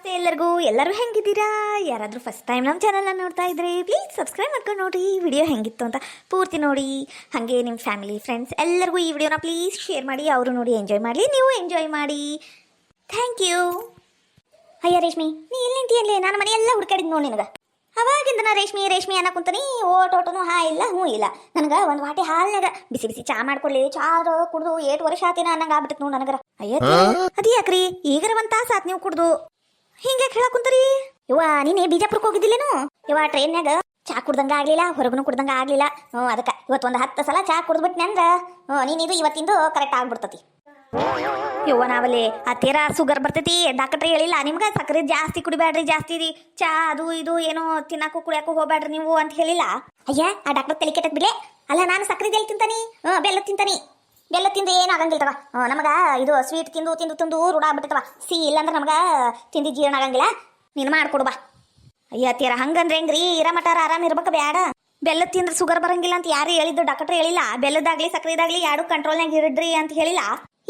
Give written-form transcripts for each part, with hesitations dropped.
ನಮಸ್ತೆ ಎಲ್ಲರಿಗೂ. ಎಲ್ಲರೂ ಹೆಂಗಿದ್ದೀರಾ? ಯಾರಾದರೂ ಫಸ್ಟ್ ಟೈಮ್ ನಮ್ಮ ಚಾನಲ್ನ ನೋಡ್ತಾ ಇದ್ರೆ ಪ್ಲೀಸ್ ಸಬ್ಸ್ಕ್ರೈಬ್ ಮಾಡ್ಕೊಂಡು ನೋಡಿ. ವಿಡಿಯೋ ಹೆಂಗಿತ್ತು ಅಂತ ಪೂರ್ತಿ ನೋಡಿ. ಹಾಗೆ ನಿಮ್ಮ ಫ್ಯಾಮಿಲಿ ಫ್ರೆಂಡ್ಸ್ ಎಲ್ಲರಿಗೂ ಈ ವಿಡಿಯೋನ ಪ್ಲೀಸ್ ಶೇರ್ ಮಾಡಿ. ಅವರು ನೋಡಿ ಎಂಜಾಯ್ ಮಾಡಲಿ, ನೀವು ಎಂಜಾಯ್ ಮಾಡಿ. Thank you. ಅಯ್ಯ ರೇಷ್ಮಿ, ನೀ ಇಲ್ಲಿ ನಿಂತಿಯಲ್ಲೇ? ನಾನು ಮನೆಯೆಲ್ಲ ಹುಡ್ಕಾಡಿದ್ ನೋಡಿ ನಿನಗೆ. ಅವಾಗಿಂದ ನಾ ರೇಷ್ಮಿ ರೇಷ್ಮಿ ಅನ್ನ ಕುಂತನಿ. ಓಟೋಟನು ಹಾ ಇಲ್ಲ ಹ್ಞೂ ಇಲ್ಲ. ನನಗೆ ಒಂದು ವಾಟೆ ಹಾಲ್ನಾಗ ಬಿಸಿ ಬಿಸಿ ಚಾ ಮಾಡ್ಕೊಡ್ಲಿ. ಚಾ ಕುಡ್ದು 8 ವರ್ಷ ಆತಿನ ಅನ್ನಂಗೆ ಆಗ್ಬಿಟ್ಟೈತೆ ನೋಡಿ ನನಗರ. ಅಯ್ಯ ಅದು ಯಾಕ್ರಿ ಈಗರ ಒಂದು ತಾಸು ಆತ್ ನೀವು ಕುಡ್ದು ಹಿಂಗೆ ಹೇಳಕ್ ಕುಂತರಿ? ಇವ ನೀನೇ ಬಿಜಾಪುರಕ್ಕೆ ಹೋಗಿದ್ದಿಲ್ಲೇನು? ಇವ ಟ್ರೈನ್ಯಾಗ ಚಾ ಕುಡ್ದಂಗ ಆಗ್ಲಿಲ್ಲ, ಹೊರಗನು ಕುಡ್ದಂಗ ಆಗ್ಲಿಲ್ಲ. ಅದಕ್ಕೆ ಇವತ್ತೊಂದು 10 ಸಲ ಚಾ ಕುಡ್ದ್ಬಿಟ್ನೆ ಅಂದ್ರೆ ನೀನಿದು ಇವತ್ತಿಂದು ಕರೆಕ್ಟ್ ಆಗ್ಬಿಡ್ತತಿ. ಯವ್ವ ನಾವಲ್ಲಿ ಹತ್ತಿರ ಶುಗರ್ ಬರ್ತೈತಿ, ಡಾಕ್ಟ್ರ್ ಹೇಳಿಲ್ಲ ನಿಮ್ಗೆ ಸಕ್ಕರೆ ಜಾಸ್ತಿ ಕುಡಿಬೇಡ್ರಿ, ಜಾಸ್ತಿ ಚಾ ಅದು ಇದು ಏನೋ ತಿನ್ನಕ್ಕೂ ಕುಡಿಯಕ್ಕೂ ಹೋಗ್ಬೇಡ್ರಿ ನೀವು ಅಂತ ಹೇಳಿಲ್ಲ. ಅಯ್ಯ ಆ ಡಾಕ್ಟರ್ ತಲೆ ಕೆಟ್ಟದ್ ಬಿಡ್ಲೆ. ಅಲ್ಲ ನಾನು ಸಕ್ಕರೆ ಎಲ್ಲಿ ತಿಂತಾನಿ? ಬೆಲ್ಲ ತಿಂತಾನಿ. ಬೆಲ್ಲ ತಿಂದು ಏನು ಆಗಂಗಿಲ್ತವ. ನಮಗ ಇದು ಸ್ವೀಟ್ ತಿಂದು ತಿಂದು ತಿಂದು ರೂಢ ಆಗ್ಬಿಟ್ಟವ. ಇಲ್ಲಾಂದ್ರೆ ನಮ್ಗೆ ತಿಂದು ಜೀರ್ಣ ಆಗಂಗಿಲ್ಲ. ನೀನು ಮಾಡ್ಕೊಡು ಬಾ. ಅಯ್ಯ ತೀರ ಹಂಗಂದ್ರೆ ಹೆಂಗ್ರಿ? ಇರಮಟಾರ ಆರಾಮ್ ಇರ್ಬೇಕು ಬ್ಯಾಡ. ಬೆಲ್ಲ ತಿಂದ್ರೆ ಶುಗರ್ ಬರಂಗಿಲ್ಲ ಅಂತ ಯಾರು ಹೇಳಿದ್ದು? ಡಾಕ್ಟರ್ ಹೇಳಿಲ್ಲ. ಬೆಲ್ಲದಾಗ್ಲಿ ಸಕ್ಕರೆದಾಗ್ಲಿ ಯಾರು ಕಂಟ್ರೋಲ್ನಾಗ ಇಡ್ರಿ ಅಂತ ಹೇಳಿಲ್ಲ.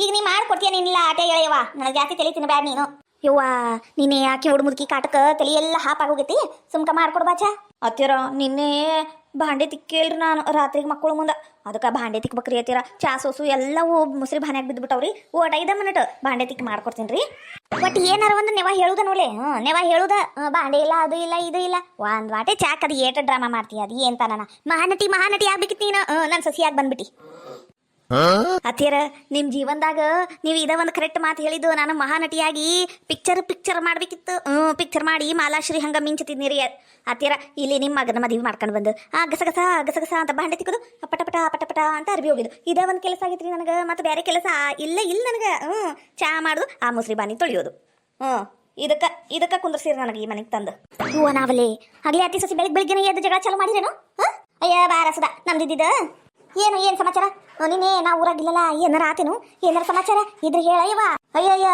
ಈಗ ನೀ ಮಾಡ್ಕೊಡ್ತೀಯ? ನೀನಿಲ್ಲ ಆಟೆ ಹೇಳಯ್ಯವ. ನನಗೆ ಜಾಸ್ತಿ ತಲೆ ತಿನ್ನಬೇಡ ನೀನು. ಯವ್ವ ನೀನೆ ಯಾಕೆ ಹುಡು ಮುದುಕಿ ಕಾಟಕ್ಕೆ ತಲೆ ಎಲ್ಲ ಹಾಪಾಗೋಗೈತಿ. ಸುಮ್ಕ ಮಾಡ್ಕೊಡ್ಬಾಚಾ. ಅತ್ತಿರ ನಿನ್ನೆ ಭಾಂಡೆ ತಿಕ್ಕೇಳ್ರಿ ನಾನು ರಾತ್ರಿಗೆ ಮಕ್ಕಳು ಮುಂದೆ. ಅದಕ್ಕೆ ಭಾಂಡೆ ತಿಕ್ಬೇಕ್ರಿ ಅತ್ತಿರ. ಚಾ ಸೋಸು ಎಲ್ಲವೂ ಮುಸ್ರಿ ಭಾನ್ಯಾಗ ಬಿದ್ದುಬಿಟ್ಟವ್ರಿ. 5 ಮಿನಿಟ್ ಭಾಂಡೆ ತಿಕ್ ಮಾಡ್ಕೊಡ್ತೀನಿ ರೀ. ಬಟ್ ಏನಾರ ಒಂದು ನೆವ ಹೇಳುದ ನೋಡ್ಲೆ. ನೆವ ಹೇಳುದ. ಭಾಂಡೆ ಇಲ್ಲ, ಅದು ಇಲ್ಲ, ಇದು ಇಲ್ಲ. ಒಂದು ವಾಟೆ ಚಾಕ್ ಅದು ಏಟ ಡ್ರಾಮಾ ಮಾಡ್ತೀಯ? ಅದು ಏನ್ ತಾನ ಮಹಾನಟಿ ಆಗ್ಬೇಕಿತ್ತು ನೀನು. ನನ್ನ ಸಸಿಯಾಗಿ ಬಂದ್ಬಿಟ್ಟಿ. ಅತ್ತಿಯರ ನಿಮ್ ಜೀವನದಾಗ ನೀವು ಇದ ಒಂದು ಕರೆಕ್ಟ್ ಮಾತು ಹೇಳಿದ್ದು. ನಾನು ಮಹಾನಟಿಯಾಗಿ ಪಿಕ್ಚರ್ ಮಾಡ್ಬೇಕಿತ್ತು. ಪಿಕ್ಚರ್ ಮಾಡಿ ಮಾಲಾಶ್ರೀ ಹಂಗ ಮಿಂಚತಿದ್ನಿರಿ ಅತ್ತಿಯರ. ಇಲ್ಲಿ ನಿಮ್ಮ ಮಗನ ಮದುವೆ ಮಾಡ್ಕೊಂಡು ಬಂದು ಗಸಗಸ ಅಂತ ಭಾಂಡೆ ತಿಕ್ಕೋದು, ಪಟಪಟ ಅಂತ ಅರ್ಬಿ ಹೋಗಿದ್ದು. ಇದ ಒಂದು ಕೆಲಸ ಆಗೈತ್ರಿ ನನಗೆ. ಮತ್ತೆ ಬೇರೆ ಕೆಲಸ ಇಲ್ಲ ನನಗೆ. ಚಾ ಮಾಡುದು, ಆ ಮುಸ್ರಿ ಬಾನಿ ತೊಳಿಯೋದು. ಇದಕ್ಕ ಕುಂದ್ರಸಿರಿ ನನಗೆ ಈ ಮನೆಗೆ ತಂದು. ಹೂವ ನಾವಲ್ಲಿ ಆಗ್ಲೇ ಅತಿ ಸಸಿ ಬೆಳಿಗ್ಗೆ ಎದ್ದು ಜಗಳ ಚಾಲು ಮಾಡಿರೇನು? ಅಯ್ಯ ಬಾರಸದ ನಮ್ದಿದ್ದ ಏನು ಸಮಾಚಾರ? ನೀನೇ ನಾ ಊರಾಗಿಲ್ಲಲ್ಲ, ಏನಾರ ಆತೇನು? ಏನಾರ ಸಮಾಚಾರ ಇದ್ರೆ ಹೇಳಯ್ಯವ. ಅಯ್ಯಯ್ಯ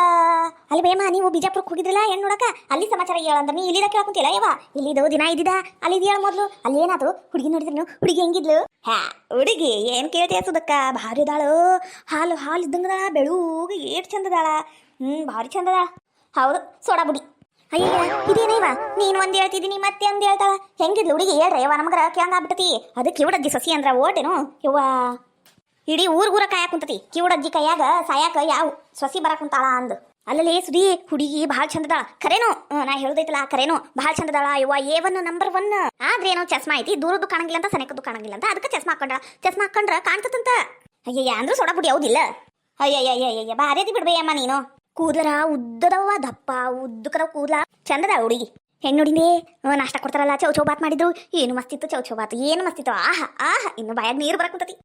ಅಲ್ಲಿ ಬೇಮ ನೀವು ಬಿಜಾಪುರಕ್ಕೆ ಹೋಗಿದ್ರಲ್ಲ ಹೆಣ್ಣು ನೋಡಕ, ಅಲ್ಲಿ ಸಮಾಚಾರ ಹೇಳಂದ್ರೆ ನೀ ಇಲ್ಲಿದ ಕೇಳ್ಕೊಂತಿಲ್ಲ ಯವ್ವ. ಇಲ್ಲಿದು ದಿನ ಇದ್ದಿದ್ದ ಅಲ್ಲಿ ಹೇಳ ಮೊದ್ಲು. ಅಲ್ಲಿ ಏನಾದ್ರು ಹುಡುಗಿ ನೋಡಿದ್ರು? ಹುಡುಗಿ ಹೆಂಗಿದ್ಲು? ಹುಡುಗಿ ಏನ್ ಕೇಳ್ತೀಯ ಸುದಕ್ಕ? ಭಾರಿ ಅದಾಳು. ಹಾಲು ಇದ್ದಂಗದ, ಬೆಳೂಗ ಏಟ್ ಚಂದದಾಳ. ಭಾರಿ ಚಂದದಾಳ. ಹೌದು ಸೋಡಾ ಬುಡಿ. ಅಯ್ಯಯ್ಯ ಇದೇನೇವ ನೀನು ಒಂದ್ ಹೇಳ್ತಿದ್ದೀನಿ ಮತ್ತೆ ಒಂದ್ ಹೇಳ್ತಾಳ. ಹೆಂಗಿದ್ಲು ಹುಡುಗಿ ಹೇಳ್ರ ಯವ್ವ? ನಮಗರ ಕೇಳಂಗ ಆಗ್ಬಿಟ್ಟತಿ. ಅದಕ್ಕೆ ಕಿವುಡಜ್ಜಿ ಸಸಿ ಅಂದ್ರ ಓಟೇನು ಯವ್ವ? ಇಡೀ ಊರ ಕಾಯಕ್ ಕುಂತತಿ. ಕಿವುಡಜ್ಜಿ ಕೈಯಾಗ ಸಾಯಾಕ ಯಾವ ಸೊಸಿ ಬರಾಕ್ ಕುಂತಾಳ ಅಂದು. ಅಲ್ಲಲ್ಲಿ ಸುದಿ ಹುಡುಗಿ ಭಾಳ ಚಂದದಾಳ. ಖರೇನು ನಾ ಹೇಳುದೈತಲ್ಲ, ಖರೇನು ಭಾಳ ಚಂದದಾಳ ಯವ್ವ. A1 number 1. ಆದ್ರೆ ಏನೋ ಚಸ್ಮಾ ಐತಿ, ದೂರದ್ದು ಕಾಣಂಗಿಲ್ಲ ಅಂತ, ಸನೇಕದ್ದು ಕಾಣಂಗಿಲ್ಲ ಅಂತ. ಅದಕ್ಕೆ ಚಸ್ಮಾ ಹಾಕೊಂಡ್ರ ಕಾಣ್ತದಂತ. ಅಯ್ಯಯ್ಯ ಅಂದ್ರೂ ಸೋಡಾ ಬುಡಿ ಹೌದಿಲ್ಲ? ಅಯ್ಯಯ್ಯ ಬಾರಿ ಅದಿ ಬಿಡ್ಬೇಯಮ್ಮ ನೀನು. ಕೂದಲರ ಉದ್ದದವ, ದಪ್ಪ ಉದ್ದಕದ ಕೂದಲ ಚಂದದ ಹುಡುಗಿ. ಹೆಣ್ಣು ನೋಡಿಂದೆ ನಾಷ್ಟ ಕೊಡ್ತಾರಲ್ಲ, ಚೌ ಬಾತ್ ಮಾಡಿದ್ರು. ಏನು ಮಸ್ತಿತ್ತು ಚೌ ಬಾತ್, ಏನು ಮಸ್ತಿತ್ತು. ಆಹಾ ಇನ್ನು ಬಾಯಾಗ ನೀರು ಬರಕ್ ಕುಂತತಿ.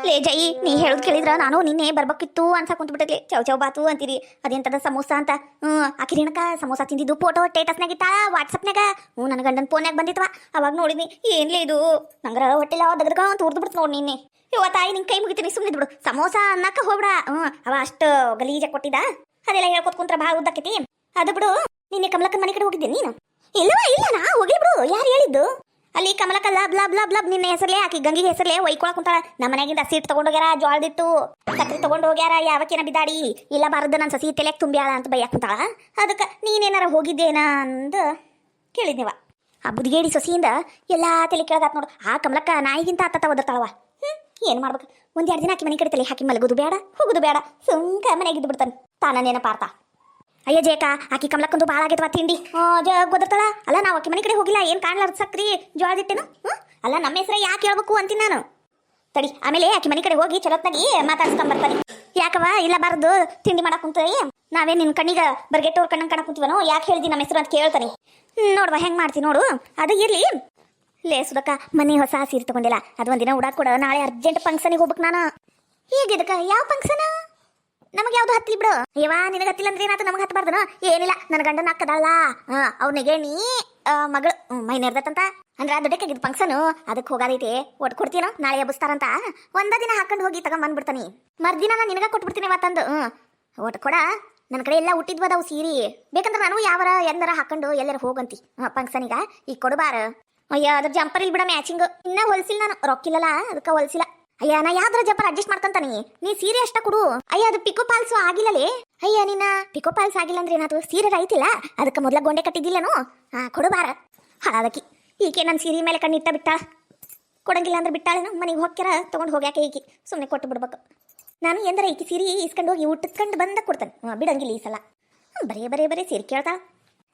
ಲೇ ಜೈ, ನೀ ಹೇಳುದ್ ಕೇಳಿದ್ರ ನಾನು ನಿನ್ನೆ ಬರ್ಬೇಕಿತ್ತು ಅನ್ಸಕ್ ಕುಂತ್ಬಿಟ್ಟೆ. ಚೌ ಬಾತು ಅಂತೀರಿ, ಅದೇಂತದ ಸಮೋಸ ಅಂತ. ಆಕಿ ರೇಣಕ ಸಮೋಸ ತಿಂದಿದ್ದು ಫೋಟೋ ಸ್ಟೇಟಸ್ನಾಗ ಇಟ್ಟ ವಾಟ್ಸಪ್ನಾಗ. ನನ್ನ ಗಂಡನ ಫೋನ್ಯಾಗ ಬಂದಿತ್ತವ. ಅವಾಗ ನೋಡಿದ್ನಿ. ಏನ್ಲೇ ಇದು ನಂಗರ ಹೊಟ್ಟೆಲ್ಲ ದಗದಗ ಅಂತ ಉರ್ದು ಬಿಡ್ತು ನೋಡಿ ನಿನ್ನೆ. ಇವ ತಾಯಿ ನಿನ್ ಕೈ ಮುಗಿತೀನಿ, ಸುಮ್ಮನೆ ಬಿಡು. ಸಮೋಸ ಅನ್ನಕ್ಕ ಹೋಗ್ಬಿಡ. ಅವ ಅಷ್ಟು ಗಲೀಜ ಕೊಟ್ಟಿದ್ದ. ಅದೆಲ್ಲ ಹೇಳ್ಕೊತ್ ಕುಂತ್ರ ಭಾಳ ಉದ್ದಕ್ಕೈತಿ. ಅದು ಬಿಡು. ನಿನ್ನೆ ಕಮಲಕ್ಕನ ಮನೆ ಕಡೆ ಹೋಗಿದ್ದೆ ನೀನು? ಇಲ್ಲ ನಾ ಹೋಗಿ ಬಿಡು. ಯಾರು ಹೇಳಿದ್ದು? ಅಲ್ಲಿ ಕಮಲಕ್ಕ ಲಬ್ ನಿನ್ನ ಹೆಸರ್ಲೆ, ಆಕಿ ಗಂಗಿಗೆ ಹೆಸರ್ಲೆ ಒಯ್ಕೊಳಕ್ ಕುಂತಾಳ. ನಮ್ಮ ಮನೆಗಿಂದ ಸೀಟ್ ತಗೊಂಡೋಗ್ಯಾರ, ಜೋಳದಿಟ್ಟು ಸಕ್ರೆ ತಗೊಂಡು ಹೋಗ್ಯಾರ. ಯಾವಕ್ಕೇನ ಬಿದ್ದಾಡಿ ಇಲ್ಲ ಬಾರದು ನನ್ನ ಸಸಿ ತಲೆಯಾಗ ತುಂಬ್ಯಾಳ ಅಂತ ಬೈಯಾಕ ಕುಂತಾಳ. ಅದಕ್ಕೆ ನೀನೇನಾರ ಹೋಗಿದ್ದೇನ ಅಂದು ಕೇಳಿದ್ನಿವ. ಆ ಬುದ್ಗೇಡಿ ಸೊಸಿಯಿಂದ ಎಲ್ಲಾ ತಲೆ ಕೇಳದಾತ್ ನೋಡು. ಆ ಕಮಲಕ್ಕ ನಾಯಿಗಿಂತ ಅತ್ತ ಒದರ್ತಾಳವ. ಏನ್ ಮಾಡ್ಬೇಕು? 1-2 ದಿನ ಆಕಿ ಮನೆ ಕಡೆ ತಲೆ ಹಾಕಿ ಮಲಗೋದು ಬೇಡ, ಹೋಗುದು ಬೇಡ. ಸುಮ್ಕ ಮನೆಗಿದ್ದು ಬಿಡ್ತಾನೆ ತಾನ ನೆನಪಾರ್ತಾ. ಅಯ್ಯ ಜೇಕ ಆಕಿ ಕಮಲಕ್ಕಂದು ಭಾಳ ಆಗೈತವ ತಿಂಡಿ. ಗೊತ್ತಾಳ. ಅಲ್ಲ ನಾವು ಆಕಿ ಮನೆ ಕಡೆ ಹೋಗಿಲ್ಲ, ಏನ್ ಕಾಣ್ಲಾರ್ದ ಸಕ್ರಿ ಜೋಳದಿಟ್ಟೇನು? ಅಲ್ಲ ನಮ್ಮ ಹೆಸರ ಯಾಕೆ ಹೇಳ್ಬೇಕು ಅಂತೀನಿ ನಾನು. ತಡಿ ಆಮೇಲೆ ಆಕಿ ಮನೆ ಕಡೆ ಹೋಗಿ ಚಲೋತ್ನಾಗಿ ಮಾತಾಡ್ಸ್ಕೊಂಬರ್ತಾನೆ. ಯಾಕವ ಇಲ್ಲ ಬಾರದು ತಿಂಡಿ ಮಾಡಕ್ ಕುಂತೀವಿ? ನಾವೇ ನಿನ್ ಕಣ್ಣಿಗ ಬರ್ಗೆಟ್ಟವ್ರ ಕಣ್ಣಂಗೆ ಕಾಣಕ್ ಕುಂತೀವನೋ? ಯಾಕೆ ಹೇಳ್ದಿ ನಮ್ಮ ಹೆಸರು ಅಂತ ಕೇಳ್ತಾನೆ. ನೋಡುವ ಹೆಂಗ್ ಮಾಡ್ತೀನಿ ನೋಡು. ಅದು ಇರ್ಲಿ. ಲೇ ಸುದಕ್ಕ ಮನೆ ಹೊಸ ಸೀರೆ ತಗೊಂಡಿಲ್ಲ, ಅದು ಒಂದಿನ ಉಡಾಕ್ ಕೊಡ. ನಾಳೆ ಅರ್ಜೆಂಟ್ ಫಂಕ್ಷನಿಗೆ ಹೋಗ್ಬೇಕು ನಾನು. ಹೇಗಿದಕ್ಕ? ಯಾವ ಫಂಕ್ಷನ್? ನಮಗೆ ಯಾವ್ದು ಹತ್ತಿಲಿ ಬಿಡು. ಯವಾ ನಿನಗೆ ಹತ್ತಿಲ್ಲ ಅಂದ್ರೆ ಏನಾಯ್ತು? ನಮಗೆ ಹತ್ತಬಾರ್ದನ? ಏನಿಲ್ಲ, ನನ್ನ ಗಂಡನ ಹಾಕದಲ್ಲ. ಅವ್ನಿಗೆ ನೀ ಮಗಳು ಮೈ ನೆರ್ದತ್ತಂತ ಅಂದ್ರೆ ದೊಡ್ಡಕ್ಕಾಗಿದ್ದು ಫಂಕ್ಷನು. ಅದಕ್ಕೆ ಹೋಗೋದೈತೆ. ಒಟ್ಟು ಕೊಡ್ತೀನೋ? ನಾಳೆ ಎಬ್ಬಿಸ್ತಾರಂತ. ಒಂದ ದಿನ ಹಾಕೊಂಡು ಹೋಗಿ ತಗೊಂಡ್ಬಂದ್ಬಿಡ್ತಾನಿ. ಮರ್ದಿನ ನಾನು ನಿನಗ ಕೊಟ್ಬಿಡ್ತೀನಿ ಅವತ್ತಂದು. ಒಟ್ಟು ಕೊಡ. ನನ್ನ ಕಡೆ ಎಲ್ಲ ಹುಟ್ಟಿದ್ವದವು ಸೀರೆ. ಬೇಕಂದ್ರೆ ನಾನು ಯಾವರ ಎಂದರ ಹಾಕೊಂಡು ಎಲ್ಲರ ಹೋಗಂತಿ ಫಂಕ್ಷನಿಗ. ಈಗ ಕೊಡಬಾರ. ಅಯ್ಯ ಅದ್ರ ಜಂಪರ್ ಇಲ್ಲಿ ಬಿಡ ಮ್ಯಾಚಿಂಗ್. ಇನ್ನ ಹೊಲ್ಸಿಲ್ಲ ನಾನು, ರೊಕ್ಕಿಲ್ಲಲ್ಲ ಅದಕ್ಕೆ ಹೊಲ್ಸಿಲ್ಲ. ಅಯ್ಯ ನಾ ಯಾವ್ದಾರ ಜಂಪರ್ ಅಡ್ಜಸ್ಟ್ ಮಾಡ್ಕೊಂತಾನಿ, ನೀ ಸೀರೆ ಅಷ್ಟ ಕೊಡು. ಅಯ್ಯ ಅದು ಪಿಕೋ ಪಾಲ್ಸು ಆಗಿಲ್ಲಲೇ. ಅಯ್ಯ ನಿನ್ನ ಪಿಕೋ ಪಾಲ್ಸ್ ಆಗಿಲ್ಲ ಅಂದ್ರೆ ಏನಾದ್ರು ಸೀರೆ ರೈತಿಲ್ಲ, ಅದಕ್ಕೆ ಮೊದ್ಲ ಗೊಂಡೆ ಕಟ್ಟಿದ್ದಿಲ್ಲನು. ಕೊಡು ಬಾರ ಹಾಳಾದಕಿ. ಈಕೆ ನನ್ನ ಸೀರೆ ಮೇಲೆ ಕಣ್ಣಿಟ್ಟ ಬಿಟ್ಟಾಳ, ಕೊಡಂಗಿಲ್ಲ ಅಂದ್ರೆ ಬಿಟ್ಟಾಳೇನು. ಮನೆಗೆ ಹೋಗ್ಯಾರ ತೊಗೊಂಡು ಹೋಗ್ಯಾಕೆ ಈಕಿ, ಸುಮ್ಮನೆ ಕೊಟ್ಟು ಬಿಡ್ಬೇಕು. ನಾನು ಎಂದರೆ ಈಕಿ ಸೀರೆ ಇಸ್ಕೊಂಡು ಹೋಗಿ ಊಟಕ್ಕೊಂಡು ಬಂದ ಕೊಡ್ತಾನೆ. ಬಿಡಂಗಿಲ್ಲ ಈ ಸಲ. ಬರೇ ಸೀರೆ ಕೇಳ್ತಾಳ.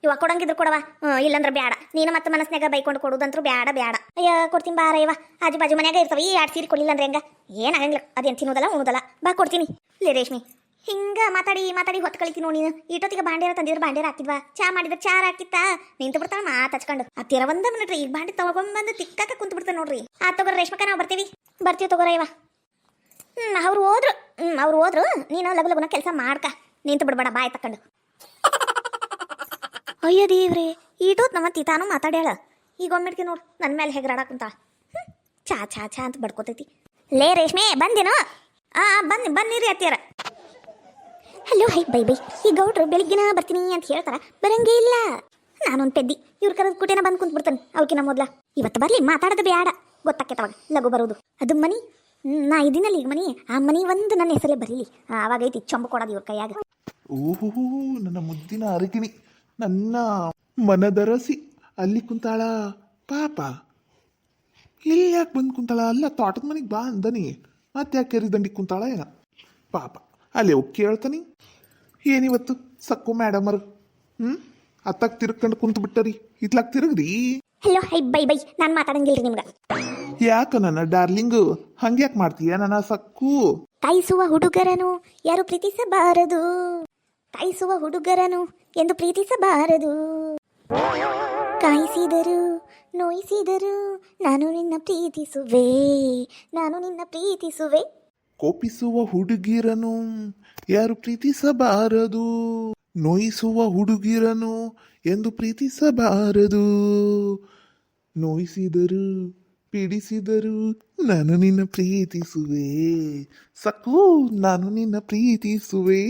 ಇವ ಕೊಡಂಗಿದ್ರು ಕೊಡವ, ಇಲ್ಲಂದ್ರೆ ಬ್ಯಾಡ. ನೀನು ಮತ್ತೆ ಮನಸ್ನಾಗ ಬೈಕೊಂಡು ಕೊಡುದಂತ್ರು ಬ್ಯಾಡ. ಅಯ್ಯ ಕೊಡ್ತೀನಿ ಬಾರ ಇವ. ಆಜು ಬಾಜು ಮನ್ಯಾಗ ಇರ್ತಾವ, ಈ 2 ಸೀರೆ ಕೊಡ್ಲಿಲ್ಲ ಅಂದ್ರೆ ಹೆಂಗ? ಏನಾಗಂಗಿಲ್ಲ, ಅದೇನು ತಿನ್ನೋದಲ್ಲ ಉಣೋದಲ್ಲ. ಬಾ ಕೊಡ್ತೀನಿ. ಲೇ ರೇಷ್ಮಿ, ಹಿಂಗ ಮಾತಾಡಿ ಹೊತ್ತು ಕಳಿತೀನಿ ನೋಡಿ. ಈಟೊತ್ತಿಗೆ ಬಾಂಡ್ಯಾರ ತಂದಿದ್ರೆ ಬಾಂಡ್ಯಾರ ಹಾಕಿದ್ವಾ, ಚಾ ಮಾಡಿದ್ರೆ ಚಾರ ಹಾಕಿತ್ತಾ? ನಿಂತು ಬಿಡ್ತಾಳ ಮಾತು ಹಚ್ಕೊಂಡು. ಹತ್ತಿರ ಒಂದ ಮಿನಿಟ್ರಿ, ಈಗ ಬಾಂಡಿ ತಗೊಂಡ್ಬಂದು ತಿಕ್ಕಾಕ ಕುಂತು ಬಿಡ್ತಾನೆ ನೋಡ್ರಿ. ತಗೋರ ರೇಷ್ಮಕ್ಕ, ನಾವು ಬರ್ತೀವಿ ತಗೋರ ಇವ. ಅವ್ರು ಹೋದ್ರು ನೀನು ಲಗುನ ಕೆಲಸ ಮಾಡ್ಕ, ನಿಂತು ಬಿಡ್ಬೇಡ ಬಾಯ್ ತಕೊಂಡು. ಅಯ್ಯ ದೇವ್ರಿ, ಈಟೋತ್ ನಮ್ಮ ತಾನು ಮಾತಾಡ್ಯಾಳ. ಈಗ ಒಮ್ಮಿಡ್ತಿ ನೋಡು ನನ್ನ ಮೇಲೆ ಹೆಗರಾಡಕುಂತ. ಚಾ ಅಂತ ಬಡ್ಕೋತೈತಿ. ಲೇ ರೇಷ್ಮೆ ಬಂದೇನೋ? ಬನ್ನಿರಿ ಅತ್ತಿಯಾರ. ಹಲೋ ಹೈ ಬೈ ಈ ಗೌಡ್ರು ಬೆಳಿಗ್ಗೆನ ಬರ್ತೀನಿ ಅಂತ ಹೇಳ್ತಾರ, ಬರಂಗೇ ಇಲ್ಲ. ನಾನೊಂದು ಪೆದ್ದಿ, ಇವ್ರ ಕರೆದ ಕುಟೇನ ಬಂದು ಕುಂತು ಬಿಡ್ತಾನೆ. ಅವಕಿನ ಮೊದ್ಲ ಇವತ್ತು ಬರ್ಲಿ, ಮಾತಾಡೋದು ಬ್ಯಾಡ, ಗೊತ್ತಾಕೇತವಾಗ ಲಘು ಬರೋದು. ಅದು ಮನಿ ನಾ ಇದೀನಲ್ಲಿ, ಈಗ ಆ ಮನಿ ಒಂದು ನನ್ನ ಹೆಸರೇ ಬರೀಲಿ, ಆವಾಗೈತಿ ಚಂಬು ಕೊಡೋದು ಇವ್ರ ಕೈಯಾಗ. ಓಹೋ, ನನ್ನ ಮುದ್ದಿನ ಅರಗಿಣಿ, ನನ್ನ ಮನದರಸಿ ಅಲ್ಲಿ ಕುಂತಾಳ ಪಾಪ. ಇಲ್ಲಿ ಯಾಕೆ ಬಂದು ಕುಂತಾಳ? ಅಲ್ಲ ತೋಟದ ಮನೆಗೆ ಬಾ ಅಂದನಿ, ಮತ್ತೆ ಯಾಕೆ ಕೆರಿ ದಂಡಿಗೆ ಕುಂತಾಳ ಏನ ಪಾಪ. ಅಲ್ಲಿ ಹೋಗಿ ಕೇಳ್ತಾನಿ, ಏನಿವತ್ತು ಸಕ್ಕು ಮೇಡಮರು ಅತ್ತಾಗ ತಿರ್ಕೊಂಡು ಕುಂತು ಬಿಟ್ಟರಿ, ಇತ್ಲಾಗ ತಿರುಗ್ರಿ. ಹಲೋ ಹೈ ಬೈ ನಾನು ಮಾತಾಡಂಗಿಲ್ರಿ ನಿಮ್ಗೆ. ಯಾಕ ನನ್ನ ಡಾರ್ಲಿಂಗು ಹಂಗ್ಯಾಕೆ ಮಾಡ್ತೀಯ ನನ್ನ ಸಕ್ಕು? ಕಾಯಿಸುವ ಹುಡುಗರನು ಯಾರು ಪ್ರೀತಿಸಬಾರದು, ಕಾಯಿಸುವ ಹುಡುಗರನು ಎಂದು ಪ್ರೀತಿಸಬಾರದು. ಕಾಯಿಸಿದರು ನೋಯಿಸಿದರು ನಾನು ನಿನ್ನ ಪ್ರೀತಿಸುವೆ. ಕೋಪಿಸುವ ಹುಡುಗಿರನು ಯಾರು ಪ್ರೀತಿಸಬಾರದು, ನೋಯಿಸುವ ಹುಡುಗಿರನು ಎಂದು ಪ್ರೀತಿಸಬಾರದು. ನೋಯಿಸಿದರು ಪೀಡಿಸಿದರು ನಾನು ನಿನ್ನ ಪ್ರೀತಿಸುವೆ, ಸಕ್ಕು ನಾನು ನಿನ್ನ ಪ್ರೀತಿಸುವೆ.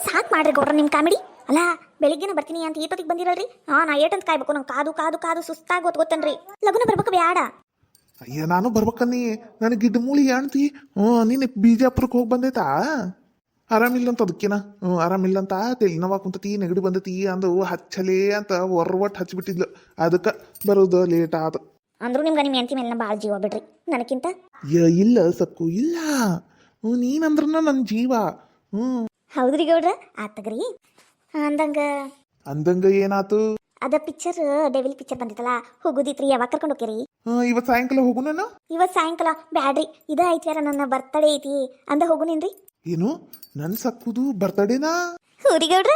ಸಾಕು ಮಾಡ್ರಿ ಗೌಡ್ರ ನಿಮ್ಮ ಕಾಮಿಡಿ. ಅಲ್ಲ ಬೆಳಿಗ್ಗೆನ ಬರ್ತೀನಿ ಅಂತ ಈಟೊತ್ತಿಗೆ ಬಂದಿರಲ್ರಿ. ನಾ ಏಟಂತ ಕಾಯ್ಬೇಕು, ನಂಗೆ ಕಾದು ಸುಸ್ತಾಗಿ ಗೊತ್ತೇನ್ರಿ. ಲಗುನ ಬರ್ಬೇಕು ಬ್ಯಾಡ. ಅಯ್ಯ ನಾನು ಬರ್ಬೇಕನ್ನಿ, ನನಗೆ ಗಿಡ್ಡ ಮೂಳಿ ಆಣ್ತಿ. ನೀನು ಬಿಜಾಪುರಕ್ಕೆ ಹೋಗಿ ಬಂದೈತಾ? ಆರಾಮಿಲ್ಲ ಅಂತ ಅದಕ್ಕಿನ ಆರಾಮಿಲ್ಲ ಅಂತ ತೆಲಿ ನೋವು ಕುಂತತಿ, ನೆಗಡಿ ಬಂದತಿ ಅಂದು ಹಚ್ಚಲೇ ಅಂತ ಒಟ್ಟು ಹಚ್ಚಿಬಿಟ್ಟಿದ್ಲು. ಅದಕ್ಕೆ ಬರೋದು ಲೇಟ್ ಆದ. ಅಂದ್ರೂ ನಿಮ್ಗೆ ನಿಮ್ಮ ಹೆಂಡತಿ ಮೇಲೆ ಭಾಳ ಜೀವ ಬಿಡ್ರಿ ನನಕ್ಕಿಂತ. ಇಲ್ಲ ಸಕ್ಕು ಇಲ್ಲ, ನೀನಂದ್ರನ ನನ್ನ ಜೀವ. ಹೌದ್ರಿ ಗೌಡ್ರ, ಆತಗ್ರಿ. ಅಂದಂಗ ಏನಾತು? ಅದ ಪಿಕ್ಚರ್ ಡೆವಿಲ್ ಪಿಕ್ಚರ್ ಬಂದಿತ್ತಲ್ಲ, ಹೋಗುದಿತ್ರಿ. ಯಾವಾಗ ಕರ್ಕೊಂಡು ಹೋಗ್ಯಾರಿ? ಇವತ್ತು ಸಾಯಂಕಾಲ ಹೋಗುನ. ಇವತ್ತು ಸಾಯಂಕಾಲ ಬ್ಯಾಡ್ರಿ, ಇದ ಐತ್ಯಾರ ನನ್ನ ಬರ್ತಡೇ ಐತಿ ಅಂದ ಹೋಗುನೇನ್ರಿ. ಏನು ನನ್ನ ಸಕ್ಕುದು ಬರ್ತಡೇನಾ? ಊರಿ ಗೌಡ್ರ.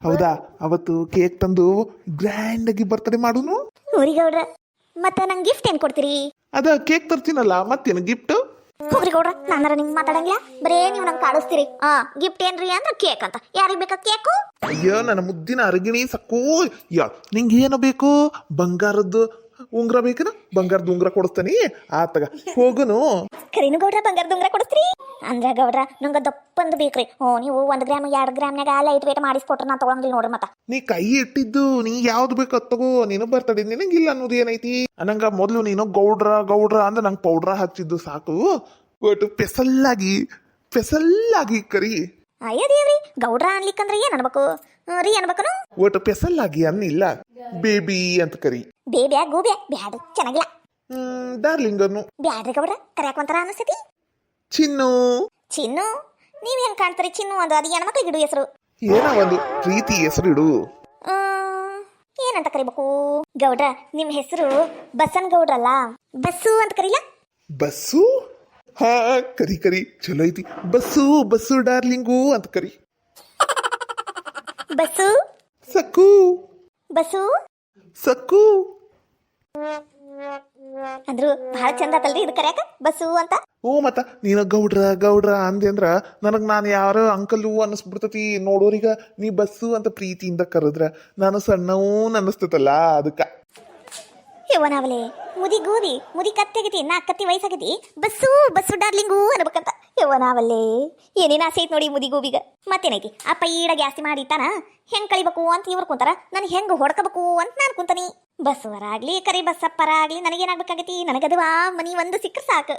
ಹೌದಾ, ಅವತ್ತು ಕೇಕ್ ತಂದು ಗ್ರ್ಯಾಂಡ್ ಆಗಿ ಬರ್ತಡೇ ಮಾಡುನು. ಊರಿ ಗೌಡ್ರ, ಮತ್ತೆ ನಂಗೆ ಗಿಫ್ಟ್ ಏನ್ ಕೊಡ್ತೀರಿ? ಅದ ಕೇಕ್ ತರ್ತೀನಲ್ಲ, ಮತ್ತೇನು ಗಿಫ್ಟ್? ಹೋಗ್ರಿ ಗೌಡ್ರ, ನಾನಾರ ನಿಮ್ಗೆ ಮಾತಾಡಂಗಿಲ್ಲ, ಬರೇ ನೀವು ನಂಗೆ ಕಾಡಿಸ್ತೀರಿ. ಗಿಫ್ಟ್ ಏನ್ರಿ ಅಂದ್ರೆ ಕೇಕ್ ಅಂತ. ಯಾರಿಗೆ ಬೇಕಾ ಕೇಕು? ಅಯ್ಯೋ ನನ್ನ ಮುದ್ದಿನ ಅರಗಿಣಿ ಸಕ್ಕು, ನಿಂಗೆ ಏನು ಬೇಕು? ಬಂಗಾರದ್ದು ಉಂಗ್ರ ಬೇಕನ? ಬಂಗಾರದ ಉಂಗ್ರ ಕೊಡಿಸ್ತಾನಿ, ಆತಗ ಹೋಗುನು. ಕರೀನು ಗೌಡ್ರ, ಬಂಗಾರದ ಉಂಗ್ರ ಕೊಡಿಸ್ತೀರಿ ಅಂದ್ರೆ ಗೌಡ್ರ ನಂಗೆ ದಪ್ಪಂದು ಬೇಕ್ರಿ. ನೀವು 1 ಗ್ರಾಮ್ 2 ಗ್ರಾಮ್ನಾಗ ಲೈಟ್ ವೇಟ್ ಮಾಡಿಸ್ಕೊಟ್ರೆ ನಾನು ತಗೊಳಂಗಿಲ್ಲ ನೋಡ್ರಿ. ಮತ್ತ ನೀ ಕೈ ಇಟ್ಟಿದ್ದು ನೀ ಯಾವ್ದು ಬೇಕು ಅದು ತಗೋ. ನೀನು ಬರ್ತಡೆ ನಿನಗಿಲ್ಲ ಅನ್ನೋದು ಏನೈತಿ? ನಂಗ ಮೊದ್ಲು ನೀನು ಗೌಡ್ರ ಅಂದ್ರೆ ನಂಗೆ ಪೌಡ್ರ ಹಚ್ಚಿದ್ದು ಸಾಕು. ಒಟ್ಟು ಪೆಸಲ್ಲಾಗಿ ಕರಿ. ಅಯ್ಯ ದೇವ್ರಿ, ಗೌಡ್ರ ಅನ್ಲಿಕ್ಕಂದ್ರೆ ಏನ್ ಅನ್ಬೇಕು ರೀ? ಅನ್ಬೇಕನು ಒಟ್ಟು ಪೆಸಲ್ಲಾಗಿ ಅನ್ನಿಲ್ಲ, ಬೇಬಿ ಅಂತ ಕರಿ. ಬೇಬ್ಯಾ ಗೂಬ್ಯಾ ಬ್ಯಾಡ್ರಿ, ಚೆನ್ನಾಗಿಲ್ಲ. ಡಾರ್ಲಿಂಗ್ ಅನ್ನು ಬ್ಯಾಡ್ರಿ ಗೌಡ್ರ, ಕರ್ಯಾಕ ಒಂಥರ ಅನಿಸ್ತೈತಿ. ಚಿನ್ನು ನೀವ್ ಹೆಂಗ್ ಕಾಣ್ತೀರಿ? ಚಿನ್ನು ಒಂದು ಅದು ಹೆಣ್ಮಕ್ಳಿಗೆ ಇಡು ಹೆಸರು. ಏನೋ ಒಂದು ಪ್ರೀತಿ ಹೆಸರಿಡು. ಏನಂತ ಕರಿಬೇಕು ಗೌಡ್ರ? ನಿಮ್ ಹೆಸರು ಬಸನ್ ಗೌಡ್ರಲ್ಲ, ಬಸ್ಸು ಅಂತ ಕರೀಲ? ಬಸ್ಸು? ಹಾ ಕರಿ ಚಲೋ ಐತಿ. ಬಸ್ಸು ಡಾರ್ಲಿಂಗು ಅಂತ ಕರಿ. ಬಸ್ಸು ಸಕ್ಕು, ಬಸ್ಸು ಸಕ್ಕು ಅಂದ್ರು ಬಹಳ ಚಂದ ಆತಲ್ರಿ ಇದು ಕರ್ಯಾಕ, ಬಸ್ಸು ಅಂತ. ಮತ್ತ ನೀನು ಗೌಡ್ರ ಅಂದೆ ಅಂದ್ರ ನನಗ್ ನಾನು ಯಾರೋ ಅಂಕಲ್ಲು ಅನ್ನಿಸ್ಬಿಡ್ತತಿ ನೋಡೋರಿಗ. ನೀ ಬಸ್ಸು ಅಂತ ಪ್ರೀತಿಯಿಂದ ಕರೆದ್ರ ನಾನು ಸಣ್ಣವೂ ಅನ್ನಿಸ್ತೈತಲ್ಲ, ಅದಕ್ಕ. ಯವನಾವಲೆ ಮುದಿ ಗೋದಿ ಮುದಿ ಕತ್ತೆಗತಿ ಕತ್ತಿ ವಯಸ್ಸಾಗತಿ ಬಸ್ಸು ಬಸ್ಸು ಡಾರ್ಲಿಂಗು ಅನ್ಬೇಕಂತ ಯವನಾವಲ್ಲೇ ಏನೇನು ಆಸೆ ಐತ್ ನೋಡಿ ಮುದಿ ಗೋಬಿಗ ಮತ್ತೇನೈತಿ ಅಪ್ಪ ಈಡ ಜಾಸ್ತಿ ಮಾಡಿಟ್ಟಾನ ಹೆಂಗ್ ಕಳಿಬೇಕು ಅಂತ ಇವ್ರು ಕುಂತಾರ ನಾನು ಹೆಂಗ್ ಹೊಡ್ಕಬೇಕು ಅಂತ ನಾನು ಕುಂತಾನಿ ಬಸ್ವರ ಆಗ್ಲಿ ಕರಿ ಬಸ್ಸಪ್ಪರ ಆಗ್ಲಿ ನನಗೇನಾಗ್ಬೇಕಾಗತಿ ನನಗದವಾ ಮನಿ ಒಂದು ಸಿಕ್ಕರೆ ಸಾಕು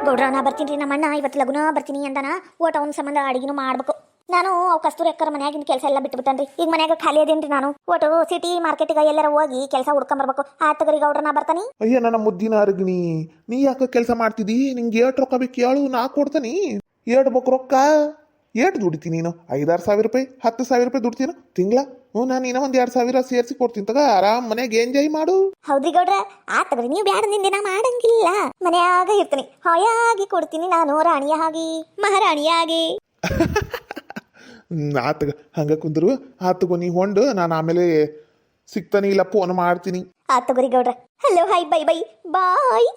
ಗೌಡ್ರ ನಾ ಬರ್ತೀನಿ ನಮ್ಮ ಅಣ್ಣ ಇವತ್ತು ಲಗುನ ಬರ್ತೀನಿ ಅಂದಾನ ಓಟ ಅವ್ನ ಸಂಬಂಧ ಅಡಿಗೆನೂ ಮಾಡ್ಬೇಕು ನಾನು ಅವ್ ಕಸ್ತೂರಿ ಅಕ್ಕರ ಮನ್ಯಾಗಿನ ಕೆಲಸ ಎಲ್ಲ ಬಿಟ್ಬಿಟ್ಟನ್ರಿ ಈಗ ಮನ್ಯಾಗ ಖಾಲಿ ಅದೇನ್ರಿ ನಾನು ಒಟ್ಟು ಸಿಟಿ ಮಾರ್ಕೆಟಿಗೆ ಎಲ್ಲರ ಹೋಗಿ ಕೆಲಸ ಹುಡ್ಕೊಂಬರ್ಬೇಕು ಆತಗರಿ ಗೌಡ್ರ ನಾ ಬರ್ತಾನಿ ಅಯ್ಯ ನನ್ನ ಮುದ್ದಿನ ಅರಗಿಣಿ ನೀ ಯಾಕೆ ಕೆಲಸ ಮಾಡ್ತಿದ್ದಿ ನಿಂಗೆ ಏಟ್ ರೊಕ್ಕ ಬೇಕು ಹೇಳು ನಾ ಕೊಡ್ತಾನಿ ಏಟ್ ಬೇಕು ರೊಕ್ಕ ಏಟ್ ದುಡಿತೀನಿ ನೀನು 5,000-6,000 ರೂಪಾಯಿ 10,000 ರೂಪಾಯಿ ದುಡ್ತೀನ ತಿಂಗಳ ನಾನು ಇನ್ನೂ ಒಂದು 2,000 ಸೇರಿಸಿ ಕೊಡ್ತೀನಿ ತಗ ಆರಾಮ್ ಮನೆಗೆ ಎಂಜಾಯ್ ಮಾಡು ಹೌದ್ರಿ ಗೌಡ್ರ ಆತಗರಿ ನೀವು ಬ್ಯಾಡ ನಿಂದೆ ನಾ ಮಾಡಂಗಿಲ್ಲ ಮನ್ಯಾಗ ಇರ್ತೀನಿ ಹಾಯಾಗಿ ಕೊಡ್ತೀನಿ ನಾನು ರಾಣಿಯ ಹಾಗೆ ಮಹಾರಾಣಿಯಾಗಿ ಆತಗ ಹಂಗ ಕುಂದ್ರು ಆತಗೋ ನೀ ಹೊಂಡು ನಾನು ಆಮೇಲೆ ಸಿಗ್ತಾನೆ ಇಲ್ಲ ಫೋನ್ ಮಾಡ್ತೀನಿ ಆತಗರಿ ಗೌಡ್ರ hello hi bye bye bye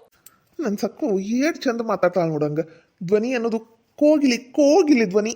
ನನ್ನ ಸಕ್ಕು ಏಟ್ ಚಂದ ಮಾತಾಡ್ತಾಳೆ ನೋಡಂಗ ಧ್ವನಿ ಅನ್ನೋದು ಕೋಗಿಲಿ ಧ್ವನಿ